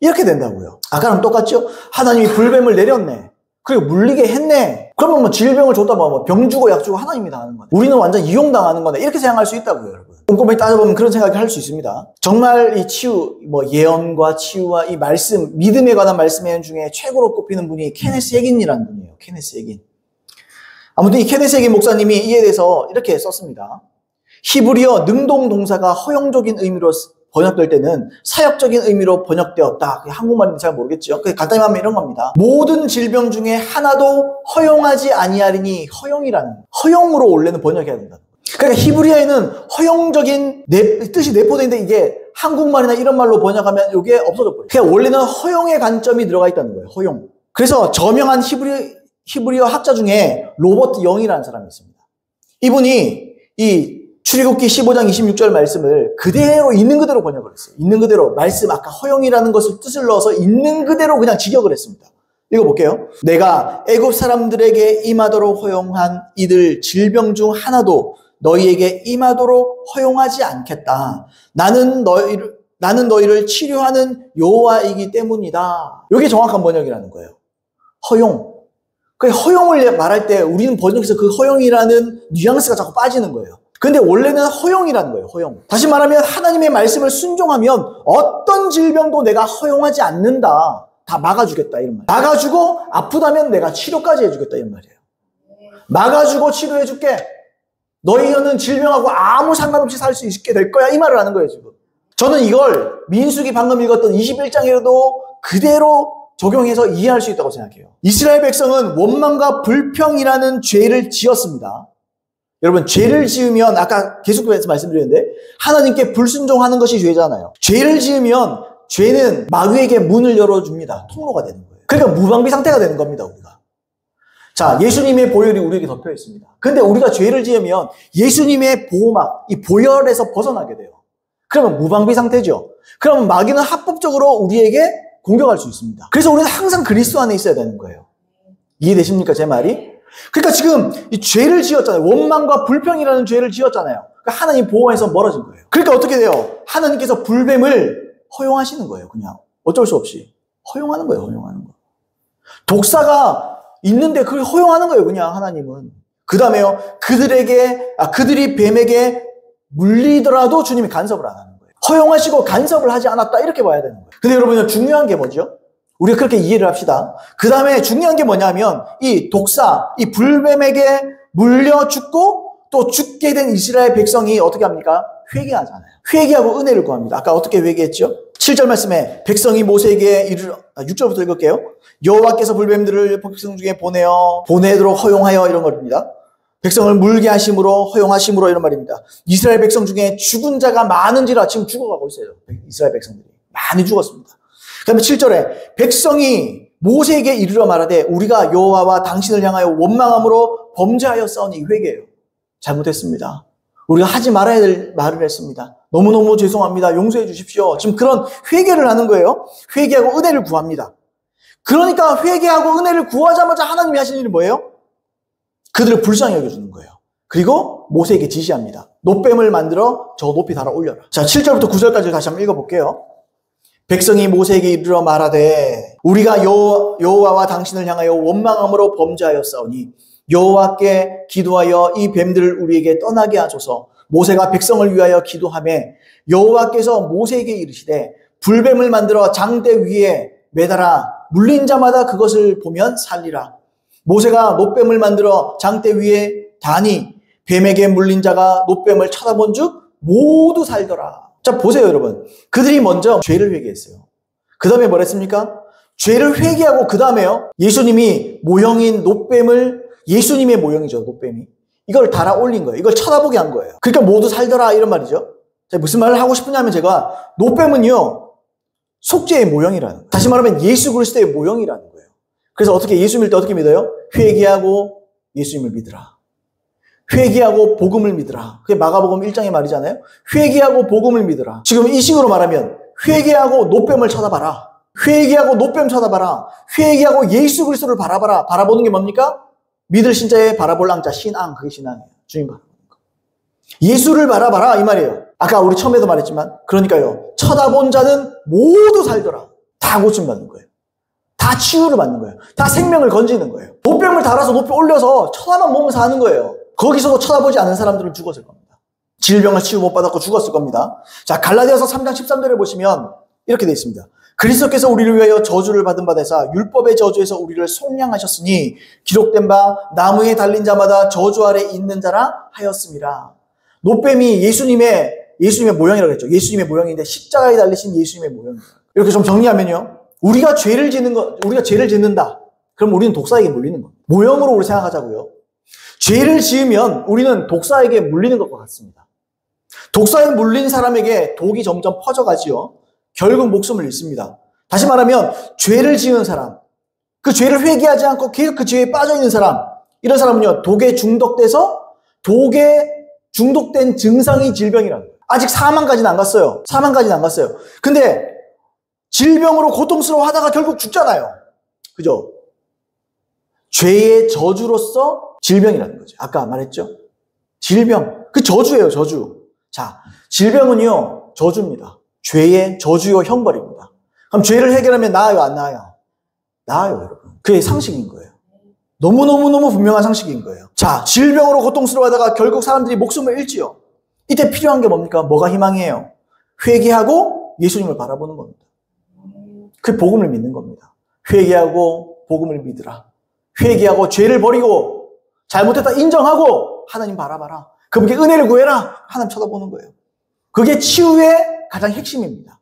이렇게 된다고요. 아까랑 똑같죠? 하나님이 불뱀을 내렸네. 그리고 물리게 했네. 그러면 뭐 질병을 줬다면 뭐 병 주고 약 주고 하나님이 다 하는 거네. 우리는 완전 이용당하는 거네. 이렇게 생각할 수 있다고요, 여러분. 꼼꼼히 따져보면 그런 생각을 할 수 있습니다. 정말 이 치유, 예언과 치유와 이 말씀, 믿음에 관한 말씀 중에 최고로 꼽히는 분이 케네스 해긴이라는 분이에요. 케네스 해긴. 아무튼 이 케네스 해긴 목사님이 이에 대해서 이렇게 썼습니다. 히브리어 능동 동사가 허용적인 의미로 번역될 때는 사역적인 의미로 번역되었다. 한국말인지 잘 모르겠죠. 간단히 하면 이런 겁니다. 모든 질병 중에 하나도 허용하지 아니하리니, 허용으로 원래는 번역해야 된다. 그러니까 히브리어에는 허용적인 뜻이 내포되어 있는데 이게 한국말이나 이런 말로 번역하면 이게 없어져 버려요. 그러니까 원래는 허용의 관점이 들어가 있다는 거예요. 허용. 그래서 저명한 히브리어 학자 중에 로버트 영이라는 사람이 있습니다. 이분이 이 출애굽기 15장 26절 말씀을 그대로 있는 그대로 번역을 했어요. 있는 그대로 말씀 아까 허용이라는 것을 뜻을 넣어서 있는 그대로 그냥 직역을 했습니다. 읽어볼게요. 내가 애굽 사람들에게 임하도록 허용한 이들 질병 중 하나도 너희에게 임하도록 허용하지 않겠다. 나는 너희를 치료하는 여호와이기 때문이다. 이게 정확한 번역이라는 거예요. 허용. 그 허용을 말할 때 우리는 번역에서 그 허용이라는 뉘앙스가 자꾸 빠지는 거예요. 근데 원래는 허용이라는 거예요. 허용. 다시 말하면 하나님의 말씀을 순종하면 어떤 질병도 내가 허용하지 않는다. 다 막아주겠다 이런 말이에요. 막아주고 아프다면 내가 치료까지 해주겠다 이런 말이에요. 막아주고 치료해줄게. 너희는 질병하고 아무 상관없이 살 수 있게 될 거야 이 말을 하는 거예요 지금. 저는 이걸 민수기 방금 읽었던 21장에도 그대로 적용해서 이해할 수 있다고 생각해요. 이스라엘 백성은 원망과 불평이라는 죄를 지었습니다. 여러분 죄를 지으면 아까 계속해서 말씀드렸는데 하나님께 불순종하는 것이 죄잖아요. 죄를 지으면 죄는 마귀에게 문을 열어줍니다. 통로가 되는 거예요. 그러니까 무방비 상태가 되는 겁니다. 우리가. 자, 예수님의 보혈이 우리에게 덮여 있습니다. 근데 우리가 죄를 지으면 예수님의 보호막, 이 보혈에서 벗어나게 돼요. 그러면 무방비 상태죠. 그러면 마귀는 합법적으로 우리에게 공격할 수 있습니다. 그래서 우리는 항상 그리스도 안에 있어야 되는 거예요. 이해되십니까? 제 말이? 그러니까 지금 이 죄를 지었잖아요. 원망과 불평이라는 죄를 지었잖아요. 그러니까 하나님 보호에서 멀어진 거예요. 그러니까 어떻게 돼요? 하나님께서 불뱀을 허용하시는 거예요. 그냥 어쩔 수 없이 허용하는 거예요. 허용하는 거. 독사가 있는데 그걸 허용하는 거예요. 그냥 하나님은. 그 다음에요. 그들이 뱀에게 물리더라도 주님이 간섭을 안 하는 거예요. 허용하시고 간섭을 하지 않았다 이렇게 봐야 되는 거예요. 근데 여러분 중요한 게 뭐죠? 우리가 그렇게 이해를 합시다. 그 다음에 중요한 게 뭐냐면 이 독사, 이 불뱀에게 물려 죽고 또 죽게 된 이스라엘 백성이 어떻게 합니까? 회개하잖아요. 회개하고 은혜를 구합니다. 아까 어떻게 회개했죠? 7절 말씀에 백성이 모세에게 6절부터 읽을게요. 여호와께서 불뱀들을 백성 중에 보내도록 허용하여 이런 겁니다. 백성을 물게 하심으로 허용하심으로 이런 말입니다. 이스라엘 백성 중에 죽은 자가 많은지라 지금 죽어가고 있어요. 이스라엘 백성들이 많이 죽었습니다. 그 다음에 7절에 백성이 모세에게 이르러 말하되 우리가 여호와와 당신을 향하여 원망함으로 범죄하였사오니 회개해요. 잘못했습니다. 우리가 하지 말아야 될 말을 했습니다. 너무너무 죄송합니다. 용서해 주십시오. 지금 그런 회개를 하는 거예요. 회개하고 은혜를 구합니다. 그러니까 회개하고 은혜를 구하자마자 하나님이 하시는 일이 뭐예요? 그들을 불쌍히 여겨주는 거예요. 그리고 모세에게 지시합니다. 놋뱀을 만들어 저 높이 달아 올려라. 자, 7절부터 9절까지 다시 한번 읽어볼게요. 백성이 모세에게 이르러 말하되 우리가 여호와와 당신을 향하여 원망함으로 범죄하였사오니 여호와께 기도하여 이 뱀들을 우리에게 떠나게 하소서. 모세가 백성을 위하여 기도하매 여호와께서 모세에게 이르시되 불뱀을 만들어 장대 위에 매달아 물린 자마다 그것을 보면 살리라. 모세가 놋뱀을 만들어 장대 위에 다니 뱀에게 물린 자가 놋뱀을 쳐다본 즉 모두 살더라. 자, 보세요, 여러분. 그들이 먼저 죄를 회개했어요. 그 다음에 뭘 했습니까? 죄를 회개하고 그 다음에요. 예수님이 모형인 놋뱀을 예수님의 모형이죠, 놋뱀이. 이걸 달아 올린 거예요. 이걸 쳐다보게 한 거예요. 그러니까 모두 살더라 이런 말이죠. 자, 무슨 말을 하고 싶으냐면 제가 놋뱀은요. 속죄의 모형이라는 거예요. 다시 말하면 예수 그리스도의 모형이라는 거예요. 그래서 어떻게 예수 믿을 때 어떻게 믿어요? 회개하고 예수님을 믿으라. 회개하고 복음을 믿으라. 그게 마가복음 1장의 말이잖아요. 회개하고 복음을 믿으라. 지금 이 식으로 말하면 회개하고 놋뱀을 쳐다봐라. 회개하고 놋뱀 쳐다봐라. 회개하고 예수 그리스도를 바라봐라. 바라보는 게 뭡니까? 믿을 신자의 바라볼 앙자 신앙. 그게 신앙이에요. 주님 바라보는 거. 예수를 바라봐라 이 말이에요. 아까 우리 처음에도 말했지만 그러니까요. 쳐다본 자는 모두 살더라. 다 고침받는 거예요. 다 치유를 받는 거예요. 다 생명을 건지는 거예요. 놋뱀을 달아서 높이 올려서 쳐다만 보면서 하는 거예요. 거기서도 쳐다보지 않은 사람들은 죽었을 겁니다. 질병을 치유 못 받았고 죽었을 겁니다. 자, 갈라디아서 3장 13절에 보시면 이렇게 되어 있습니다. 그리스도께서 우리를 위하여 저주를 받은 바 되사 율법의 저주에서 우리를 속량하셨으니 기록된 바 나무에 달린 자마다 저주 아래 있는 자라 하였습니다. 놋뱀이 예수님의 예수님의 모형이라고 했죠. 예수님의 모형인데 십자가에 달리신 예수님의 모형이에요. 이렇게 좀 정리하면요. 우리가 죄를 짓는다. 그럼 우리는 독사에게 물리는 거예요. 모형으로 우리 생각하자고요. 죄를 지으면 우리는 독사에게 물리는 것과 같습니다. 독사에 물린 사람에게 독이 점점 퍼져가지요. 결국 목숨을 잃습니다. 다시 말하면 죄를 지은 사람, 그 죄를 회개하지 않고 계속 그 죄에 빠져있는 사람, 이런 사람은요, 독에 중독돼서 독에 중독된 증상이 질병이라는 거예요. 아직 사망까지는 안 갔어요. 사망까지는 안 갔어요. 근데 질병으로 고통스러워하다가 결국 죽잖아요. 그죠? 죄의 저주로서 질병이라는 거죠. 아까 말했죠? 질병. 그 저주예요, 저주. 자, 질병은요, 저주입니다. 죄의 저주요 형벌입니다. 그럼 죄를 해결하면 나아요, 안 나아요? 나아요, 여러분. 그게 상식인 거예요. 너무너무너무 분명한 상식인 거예요. 자, 질병으로 고통스러워하다가 결국 사람들이 목숨을 잃지요. 이때 필요한 게 뭡니까? 뭐가 희망이에요? 회개하고 예수님을 바라보는 겁니다. 그 복음을 믿는 겁니다. 회개하고 복음을 믿으라. 회개하고 죄를 버리고 잘못했다 인정하고 하나님 바라봐라. 그분께 은혜를 구해라. 하나님 쳐다보는 거예요. 그게 치유의 가장 핵심입니다.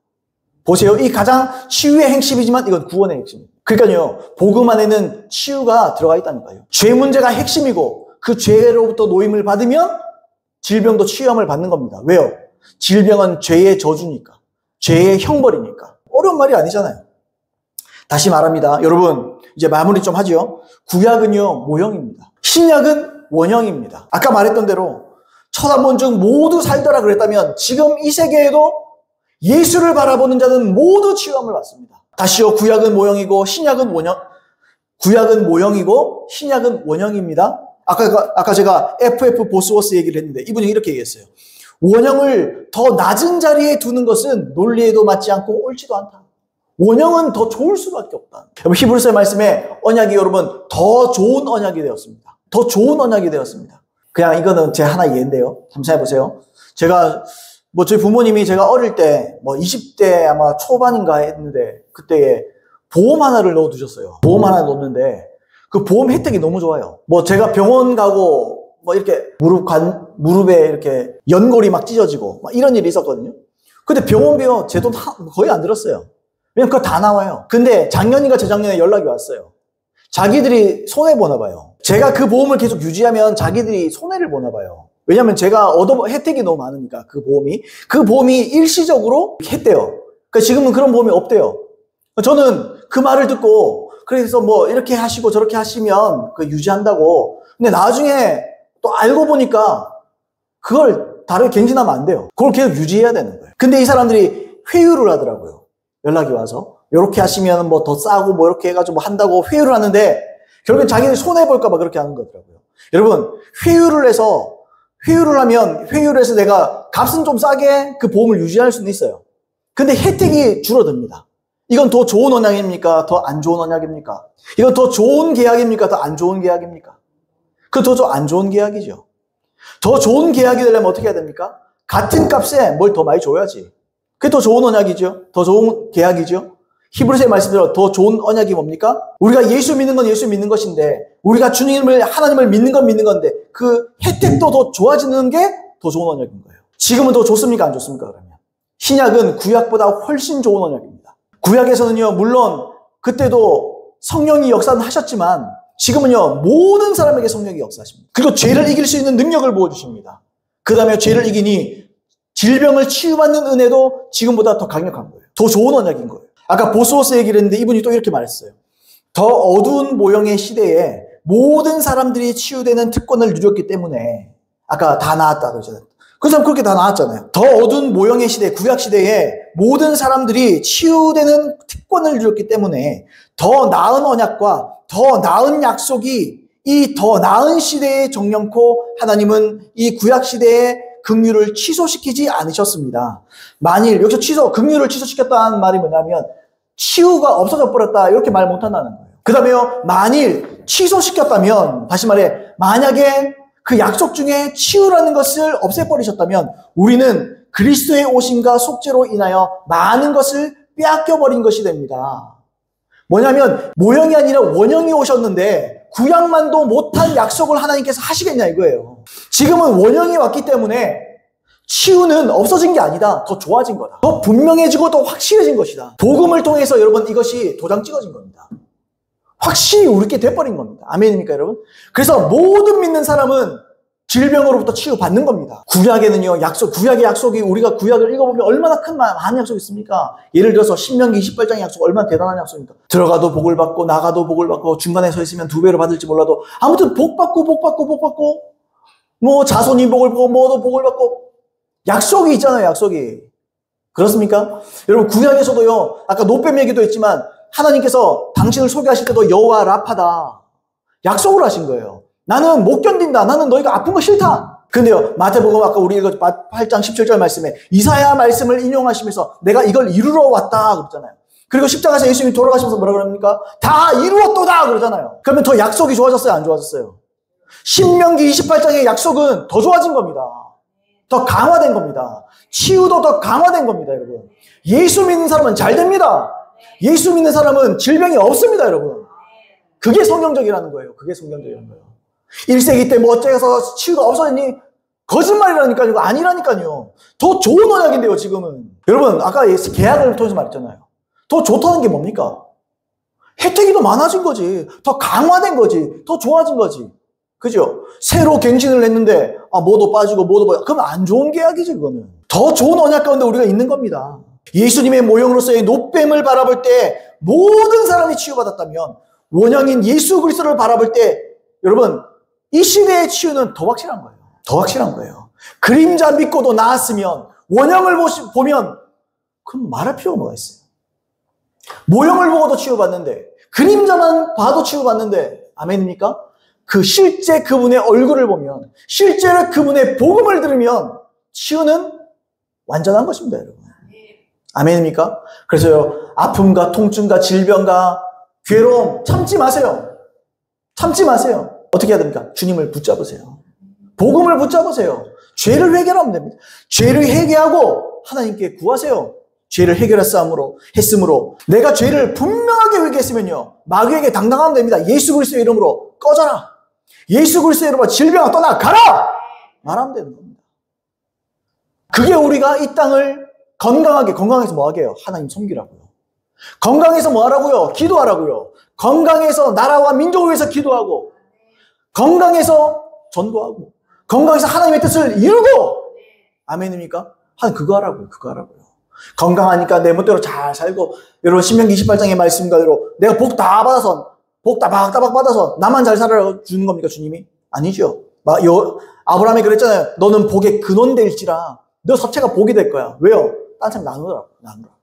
보세요. 이 가장 치유의 핵심이지만 이건 구원의 핵심입니다. 그러니까요. 복음 안에는 치유가 들어가 있다니까요. 죄 문제가 핵심이고 그 죄로부터 노임을 받으면 질병도 치유함을 받는 겁니다. 왜요? 질병은 죄의 저주니까. 죄의 형벌이니까. 어려운 말이 아니잖아요. 다시 말합니다. 여러분 이제 마무리 좀 하죠. 구약은요. 모형입니다. 신약은 원형입니다. 아까 말했던 대로 쳐다본 중 모두 살더라 그랬다면 지금 이 세계에도 예수를 바라보는 자는 모두 치유함을 받습니다. 다시요. 구약은 모형이고 신약은 원형. 구약은 모형이고 신약은 원형입니다. 아까 제가 FF 보스워스 얘기를 했는데 이분이 이렇게 얘기했어요. 원형을 더 낮은 자리에 두는 것은 논리에도 맞지 않고 옳지도 않다. 원형은 더 좋을 수밖에 없다. 히브리서 말씀에 언약이 여러분 더 좋은 언약이 되었습니다. 더 좋은 언약이 되었습니다. 그냥 이거는 제 하나 예인데요. 잠시만 보세요. 제가 저희 부모님이 제가 어릴 때 20대 아마 초반인가 했는데 그때 보험 하나를 넣어 두셨어요. 보험 하나 넣었는데 그 보험 혜택이 너무 좋아요. 제가 병원 가고 이렇게 무릎에 이렇게 연골이 막 찢어지고 이런 일이 있었거든요. 근데 병원비요 제 돈 거의 안 들었어요. 왜냐면 그거 다 나와요. 근데 작년인가 재작년에 연락이 왔어요. 자기들이 손해보나 봐요. 제가 그 보험을 계속 유지하면 자기들이 손해를 보나 봐요. 왜냐면 제가 혜택이 너무 많으니까 그 보험이 일시적으로 했대요. 그러니까 지금은 그런 보험이 없대요. 저는 그 말을 듣고 그래서 이렇게 하시고 저렇게 하시면 그 유지한다고. 근데 나중에 또 알고 보니까 그걸 다르게 갱신하면 안 돼요. 그걸 계속 유지해야 되는 거예요. 근데 이 사람들이 회유를 하더라고요. 연락이 와서 이렇게 하시면 더 싸고 이렇게 해가지고 한다고 회유를 하는데 결국엔 자기들 손해볼까봐 그렇게 하는 거더라고요. 여러분 회유를 해서 내가 값은 좀 싸게 그 보험을 유지할 수는 있어요. 근데 혜택이 줄어듭니다. 이건 더 좋은 언약입니까? 더 안 좋은 언약입니까? 이건 더 좋은 계약입니까? 더 안 좋은 계약입니까? 그 더 안 좋은 계약이죠. 더 좋은 계약이 되려면 어떻게 해야 됩니까? 같은 값에 뭘 더 많이 줘야지. 그게 더 좋은 언약이죠. 더 좋은 계약이죠. 히브리서의 말씀대로 더 좋은 언약이 뭡니까? 우리가 예수 믿는 건 예수 믿는 것인데 우리가 하나님을 믿는 건 믿는 건데 그 혜택도 더 좋아지는 게 더 좋은 언약인 거예요. 지금은 더 좋습니까? 안 좋습니까? 그러면 신약은 구약보다 훨씬 좋은 언약입니다. 구약에서는요 물론 그때도 성령이 역사는 하셨지만 지금은요 모든 사람에게 성령이 역사하십니다. 그리고 죄를 이길 수 있는 능력을 부어주십니다. 그 다음에 죄를 이기니 질병을 치유받는 은혜도 지금보다 더 강력한 거예요. 더 좋은 언약인 거예요. 아까 보스워스 얘기를 했는데 이분이 또 이렇게 말했어요. 더 어두운 모형의 시대에 모든 사람들이 치유되는 특권을 누렸기 때문에 아까 다 나았다 그러잖아요. 그 사람 그렇게 다 나았잖아요. 더 어두운 모형의 시대, 구약 시대에 모든 사람들이 치유되는 특권을 누렸기 때문에 더 나은 언약과 더 나은 약속이 이 더 나은 시대에 정령코 하나님은 이 구약 시대의 긍휼을 취소시키지 않으셨습니다. 만일 여기서 긍휼을 취소시켰다는 말이 뭐냐면 치유가 없어져 버렸다 이렇게 말 못한다는 거예요. 그 다음에 만일 취소시켰다면 다시 말해 만약에 그 약속 중에 치유라는 것을 없애버리셨다면 우리는 그리스도의 오심과 속죄로 인하여 많은 것을 빼앗겨버린 것이 됩니다. 뭐냐면 모형이 아니라 원형이 오셨는데 구약만도 못한 약속을 하나님께서 하시겠냐 이거예요. 지금은 원형이 왔기 때문에 치유는 없어진 게 아니다. 더 좋아진 거다. 더 분명해지고 더 확실해진 것이다. 복음을 통해서 여러분 이것이 도장 찍어진 겁니다. 확실히 우리께 돼버린 겁니다. 아멘입니까 여러분? 그래서 모든 믿는 사람은 질병으로부터 치유받는 겁니다. 구약에는요, 구약의 약속이 우리가 구약을 읽어보면 얼마나 많은 약속이 있습니까? 예를 들어서 신명기 28장의 약속 얼마나 대단한 약속입니까? 들어가도 복을 받고 나가도 복을 받고 중간에 서 있으면 2배로 받을지 몰라도 아무튼 복 받고 뭐 자손이 복을 받고 뭐도 복을 받고 약속이 있잖아요, 약속이. 그렇습니까? 여러분 구약에서도요, 아까 노뱀 얘기도 했지만 하나님께서 당신을 소개하실 때도 여호와 라파다 약속을 하신 거예요. 나는 못 견딘다. 나는 너희가 아픈 거 싫다. 근데요, 마태복음 아까 우리 읽은 8장 17절 말씀에 이사야 말씀을 인용하시면서 내가 이걸 이루러 왔다 그러잖아요. 그리고 십자가에서 예수님이 돌아가시면서 뭐라 그럽니까? 다 이루었도다 그러잖아요. 그러면 더 약속이 좋아졌어요, 안 좋아졌어요? 신명기 28장의 약속은 더 좋아진 겁니다. 더 강화된 겁니다. 치유도 더 강화된 겁니다, 여러분. 예수 믿는 사람은 잘 됩니다. 예수 믿는 사람은 질병이 없습니다, 여러분. 그게 성경적이라는 거예요. 그게 성경적이라는 거예요. 1세기 때 뭐 어째서 치유가 없어졌니? 거짓말이라니까요. 이거 아니라니까요. 더 좋은 언약인데요, 지금은. 여러분, 아까 계약을 통해서 말했잖아요. 더 좋다는 게 뭡니까? 혜택이 더 많아진 거지. 더 강화된 거지. 더 좋아진 거지. 그죠? 새로 갱신을 했는데, 뭐도 빠지고, 그러면 안 좋은 계약이지, 그거는. 더 좋은 언약 가운데 우리가 있는 겁니다. 예수님의 모형으로서의 노뱀을 바라볼 때 모든 사람이 치유받았다면, 원형인 예수 그리스도를 바라볼 때, 여러분, 이 시대의 치유는 더 확실한 거예요. 더 확실한 거예요. 그림자 믿고도 나았으면, 원형을 보면, 그럼 말할 필요가 뭐가 있어요? 모형을 보고도 치유받는데, 그림자만 봐도 치유받는데, 아멘입니까? 그 실제 그분의 얼굴을 보면, 실제로 그분의 복음을 들으면, 치유는 완전한 것입니다, 여러분. 아멘입니까? 그래서요, 아픔과 통증과 질병과 괴로움 참지 마세요. 참지 마세요. 어떻게 해야 됩니까? 주님을 붙잡으세요. 복음을 붙잡으세요. 죄를 회개하면 됩니다. 죄를 회개하고 하나님께 구하세요. 죄를 해결했으므로 내가 죄를 분명하게 회개했으면요, 마귀에게 당당하면 됩니다. 예수 그리스도의 이름으로 꺼져라. 예수 그리스도의 이름으로 질병아 떠나가라. 말하면 되는 겁니다. 그게 우리가 이 땅을 건강해서 뭐 하게요? 하나님 섬기라고요. 건강해서 뭐 하라고요? 기도하라고요. 건강해서 나라와 민족을 위해서 기도하고, 건강해서 전도하고, 건강해서 하나님의 뜻을 이루고, 아멘입니까? 그거 하라고요. 건강하니까 내 멋대로 잘 살고, 여러분 신명기 28장의 말씀대로 내가 복 다 받아서, 복 따박따박 받아서 나만 잘 살아라 주는 겁니까, 주님이? 아니죠. 아브라함이 그랬잖아요. 너는 복의 근원 될지라. 너 자체가 복이 될 거야. 왜요? 딴 사람 나누라.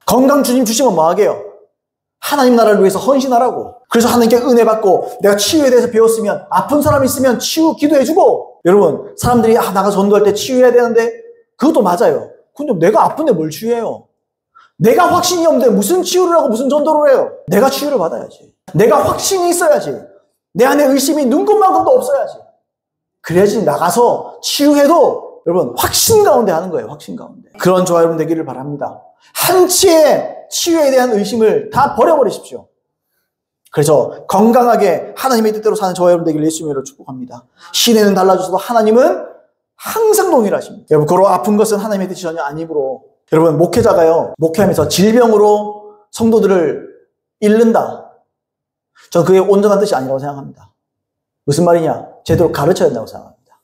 건강 주님 주시면 뭐 하게요? 하나님 나라를 위해서 헌신하라고. 그래서 하나님께 은혜 받고, 내가 치유에 대해서 배웠으면, 아픈 사람이 있으면 치유 기도해주고. 여러분, 사람들이 나가 전도할 때 치유해야 되는데, 그것도 맞아요. 근데 내가 아픈데 뭘 치유해요? 내가 확신이 없는데 무슨 치유를 하고 무슨 전도를 해요? 내가 치유를 받아야지. 내가 확신이 있어야지. 내 안에 의심이 눈곱만큼도 없어야지. 그래야지 나가서 치유해도 여러분 확신 가운데 하는 거예요. 확신 가운데. 그런 저와 여러분 되기를 바랍니다. 한치의 치유에 대한 의심을 다 버려버리십시오. 그래서 건강하게 하나님의 뜻대로 사는 저와 여러분 되기를 예수님으로 축복합니다. 시대는 달라져도 하나님은 항상 동일하십니다. 여러분, 그로 아픈 것은 하나님의 뜻이 전혀 아니므로, 여러분, 목회자가요, 목회하면서 질병으로 성도들을 잃는다. 저는 그게 온전한 뜻이 아니라고 생각합니다. 무슨 말이냐? 제대로 가르쳐야 된다고 생각합니다.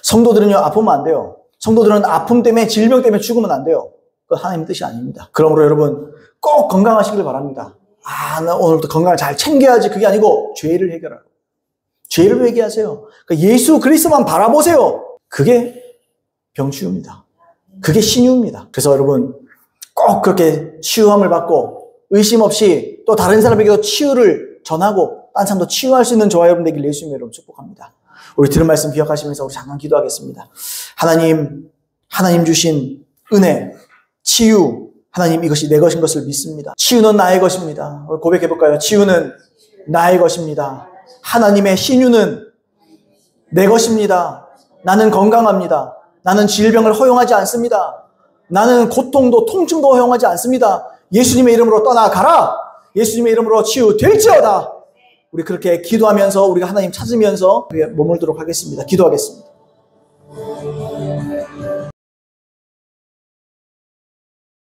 성도들은요, 아프면 안 돼요. 성도들은 아픔 때문에, 질병 때문에 죽으면 안 돼요. 그건 하나님의 뜻이 아닙니다. 그러므로 여러분, 꼭 건강하시길 바랍니다. 나 오늘부터 건강을 잘 챙겨야지. 그게 아니고, 죄를 해결하라. 죄를 회개하세요. 그러니까 예수 그리스도만 바라보세요. 그게 병치유입니다. 그게 신유입니다. 그래서 여러분 꼭 그렇게 치유함을 받고 의심 없이 또 다른 사람에게도 치유를 전하고 딴 사람도 치유할 수 있는 저와 여러분 되길 예수님 여러분 축복합니다. 우리 들은 말씀 기억하시면서 우리 잠깐 기도하겠습니다. 하나님 주신 은혜, 치유, 하나님 이것이 내 것인 것을 믿습니다. 치유는 나의 것입니다. 고백해볼까요? 치유는 나의 것입니다. 하나님의 신유는 내 것입니다. 나는 건강합니다. 나는 질병을 허용하지 않습니다. 나는 고통도 통증도 허용하지 않습니다. 예수님의 이름으로 떠나가라. 예수님의 이름으로 치유될지어다. 우리 그렇게 기도하면서 우리가 하나님 찾으면서 머물도록 하겠습니다. 기도하겠습니다.